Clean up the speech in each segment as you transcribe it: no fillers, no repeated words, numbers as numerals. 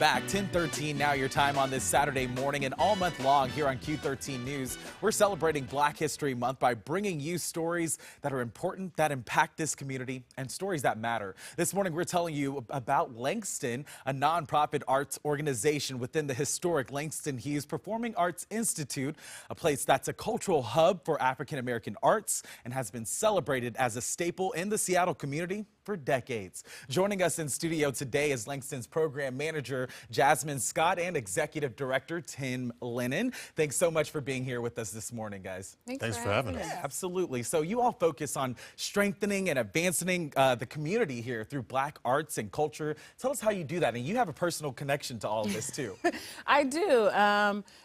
back. 10:13 now, your time on this Saturday morning, and all month long here on Q13 News. We're celebrating Black History Month by bringing you stories that are important, that impact this community, and stories that matter. This morning, we're telling you about Langston, a nonprofit arts organization within the historic Langston Hughes Performing Arts Institute, a place that's a cultural hub for African American arts and has been celebrated as a staple in the Seattle community for decades. Joining us in studio today is Langston's program manager, Jasmine Scott, and executive director, Tim Lennon. Thanks so much for being here with us this morning, guys. Thanks for having us. Yeah, absolutely. So you all focus on strengthening and advancing the community here through Black arts and culture. Tell us how you do that. And you have a personal connection to all of this, too. I do.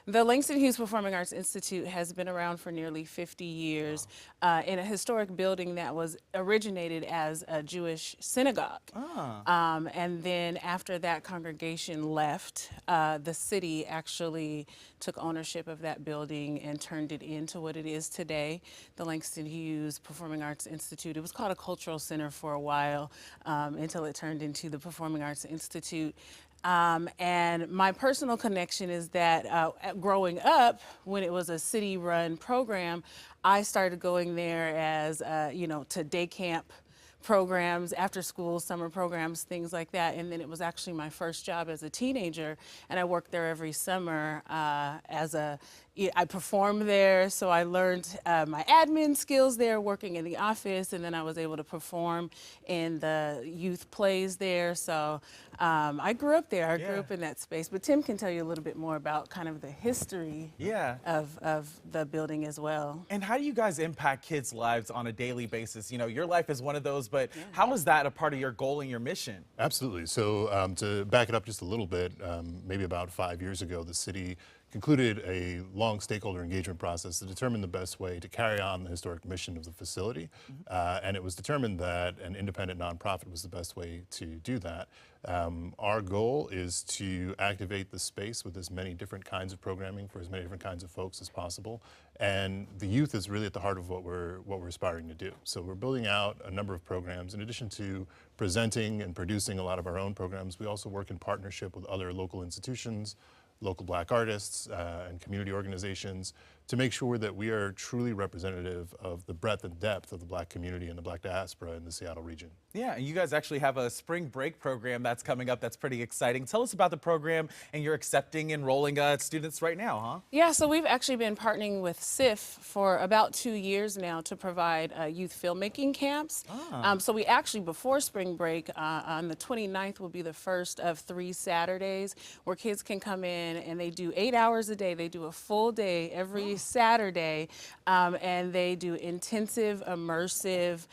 The Langston Hughes Performing Arts Institute has been around for nearly 50 years in a historic building that was originated as a Jewish synagogue. And then after that congregation left, the city actually took ownership of that building and turned it into what it is today, the Langston Hughes Performing Arts Institute. It was called a cultural center for a while until it turned into the Performing Arts Institute. And my personal connection is that growing up, when it was a city-run program, I started going there as, to day camp programs, after school, summer programs, things like that. And then it was actually my first job as a teenager, and I worked there every summer I performed there, so I learned my admin skills there, working in the office, and then I was able to perform in the youth plays there. So I grew up there. I grew up in that space. But Tim can tell you a little bit more about kind of the history of the building as well. And how do you guys impact kids' lives on a daily basis? You know, your life is one of those, but how is that a part of your goal and your mission? Absolutely. So to back it up just a little bit, maybe about 5 years ago, the city concluded a long stakeholder engagement process to determine the best way to carry on the historic mission of the facility. And it was determined that an independent nonprofit was the best way to do that. Our goal is to activate the space with as many different kinds of programming for as many different kinds of folks as possible. And the youth is really at the heart of what we're aspiring to do. So we're building out a number of programs. In addition to presenting and producing a lot of our own programs, we also work in partnership with other local institutions, local Black artists and community organizations to make sure that we are truly representative of the breadth and depth of the Black community and the Black diaspora in the Seattle region. Yeah, and you guys actually have a spring break program that's coming up that's pretty exciting. Tell us about the program, and you're accepting, enrolling students right now, huh? Yeah, so we've actually been partnering with SIF for about 2 years now to provide youth filmmaking camps. So we actually, before spring break, on the 29th will be the first of 3 Saturdays where kids can come in and they do 8 hours a day. They do a full day every Saturday, and they do intensive, immersive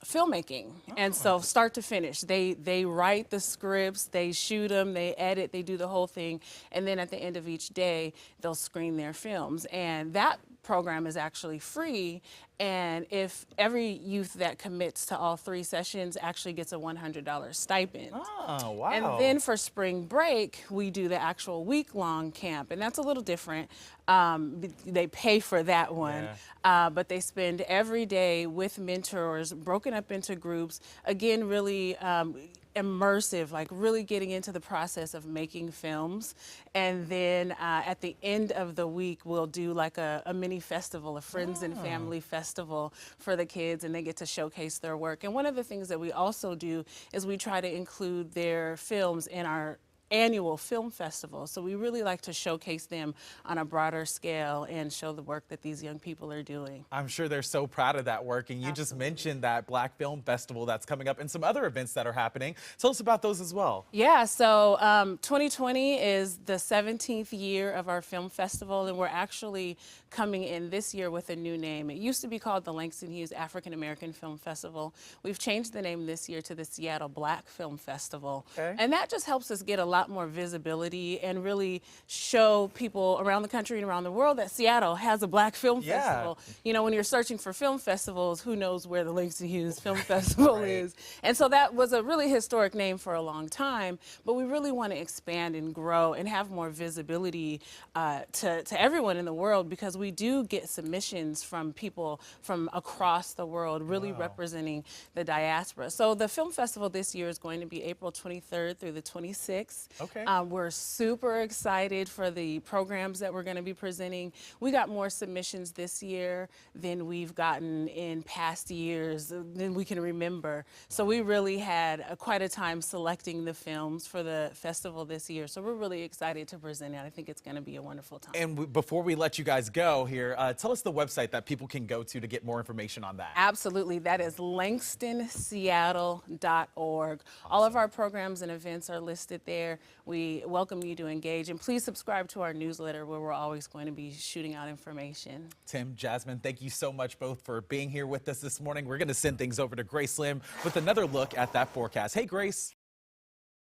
filmmaking. And so start to finish, they write the scripts, they shoot them, they edit, they do the whole thing, and then at the end of each day they'll screen their films. And that program is actually free, and if every youth that commits to all 3 sessions actually gets a $100 stipend. Oh, wow. And then for spring break, we do the actual week-long camp, and that's a little different. They pay for that one, but they spend every day with mentors, broken up into groups, again, really immersive, like really getting into the process of making films. And then at the end of the week, we'll do like a mini festival, a friends and family festival for the kids, and they get to showcase their work. And one of the things that we also do is we try to include their films in our annual film festival. So we really like to showcase them on a broader scale and show the work that these young people are doing. I'm sure they're so proud of that work. And you just mentioned that Black Film Festival that's coming up and some other events that are happening. Tell us about those as well. Yeah, so 2020 is the 17th year of our film festival, and we're actually coming in this year with a new name. It used to be called the Langston Hughes African American Film Festival. We've changed the name this year to the Seattle Black Film Festival. And that just helps us get a lot more visibility and really show people around the country and around the world that Seattle has a Black film festival. You know, when you're searching for film festivals, who knows where the Langston Hughes Film Festival is. And so that was a really historic name for a long time, but we really want to expand and grow and have more visibility to everyone in the world, because we do get submissions from people from across the world really representing the diaspora. So the film festival this year is going to be April 23rd through the 26th. Okay. We're super excited for the programs that we're going to be presenting. We got more submissions this year than we've gotten in past years than we can remember. So we really had quite a time selecting the films for the festival this year. So we're really excited to present it. I think it's going to be a wonderful time. And before we let you guys go here, tell us the website that people can go to get more information on that. Absolutely. That is langstonsseattle.org. All of our programs and events are listed there. We welcome you to engage, and please subscribe to our newsletter where we're always going to be shooting out information. Tim, Jasmine, thank you so much both for being here with us this morning. We're going to send things over to Grace Lim with another look at that forecast. Hey, Grace.